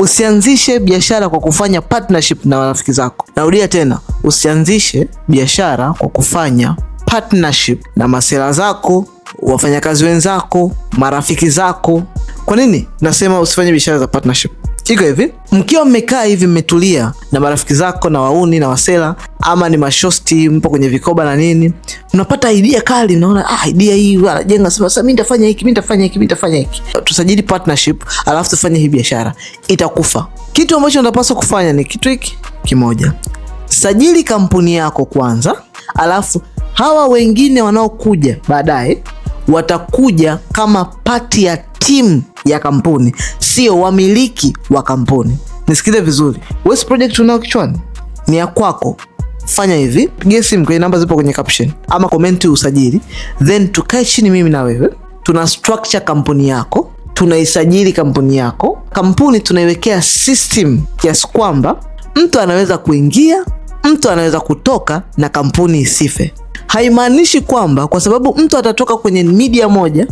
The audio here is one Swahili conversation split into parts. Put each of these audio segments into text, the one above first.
Usianzishe biashara kwa kufanya partnership na marafiki zako. Narudia tena, usianzishe biashara kwa kufanya partnership na masela zako, wafanyakazi wenzako, marafiki zako. Kwa nini nasema usifanye biashara za partnership? Iko hivi, mkiwa mmekaa hivi mmetulia na marafiki zako na wauni na wasela, ama ni mashosti, mpo kwenye vikoba na nini, mnapata idea kali, mnaona idea hii wanajenga, sasa mimi nitafanya hiki, mimi nitafanya hiki, mimi nitafanya hiki. Tusajili partnership, alafu tufanye hii biashara. Itakufa. Kitu ambacho unapaswa kufanya ni kitu hiki kimoja. Sajili kampuni yako kwanza, alafu hawa wengine wanaokuja baadaye watakuja kama pati ya team ya kampuni, sio wamiliki wa kampuni. Nisikize vizuri. Wewe project unao kichwani ni ya kwako. Fanya hivi, pigia simu kwenye namba zipo kwenye caption ama comment usajili, then tukae chini mimi na wewe, tuna structure kampuni yako, tunaisajili kampuni yako. Kampuni tunaiwekea system kiasi kwamba mtu anaweza kuingia, mtu anaweza kutoka na kampuni isife. Haimaanishi kwamba kwa sababu mtu atatoka kwenye media moja,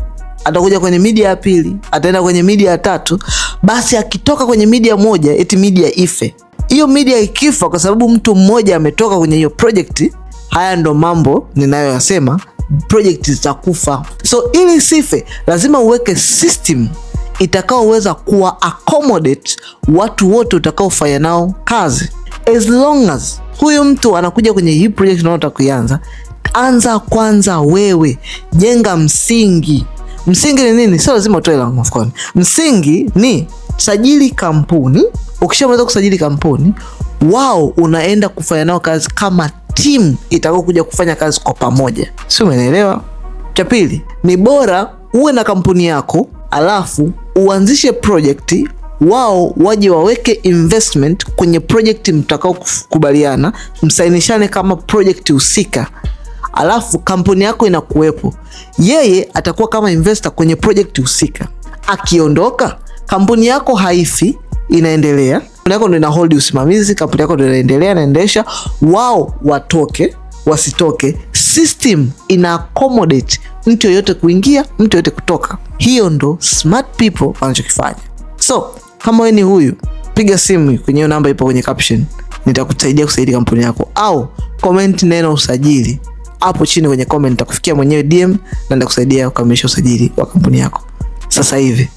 atakuja kwenye media ya pili, ataenda kwenye media ya tatu, basi akitoka kwenye media moja eti media ife. Hiyo media ikifa kwa sababu mtu mmoja ametoka kwenye hiyo project, haya ndo mambo ninayoyasema, project zitakufa. So ili sife, lazima uweke system itakaoweza kuwa accommodate watu wote utakaofanya nao kazi. As long as huyu mtu anakuja kwenye hii project unayotaka kuanza, anza kwanza wewe, jenga msingi. Msingi ni nini? Sio lazima utoe langu mfukoni. Msingi ni sajili kampuni. Ukishamaliza kusajili kampuni, wao unaenda kufanya nao kazi kama team itakao kuja kufanya kazi kwa pamoja. Sio, umeelewa? Cha pili, ni bora uwe na kampuni yako, alafu uanzishe project, wao waje waweke investment kwenye project mtakao kukubaliana, msainishane kama project husika. Alafu kampuni yako inakuwepo, yeye atakuwa kama investor kwenye project husika. Akiondoka, kampuni yako haifi, inaendelea. Kampuni yako ndio ina hold usimamizi, kampuni yako ndio inaendelea, inaendesha. Wao watoke, wasitoke, system ina accommodate mtu yoyote kuingia, mtu yoyote kutoka. Hiyo ndo smart people wanachokifanya. So kama wewe ni huyu, piga simu kwenye namba ipo kwenye caption, nitakusaidia kusaidia kampuni yako, au comment neno usajili hapo chini kwenye comment, nitakufikia mwenyewe DM na nitakusaidia kukamilisha usajili wa kampuni yako sasa hivi.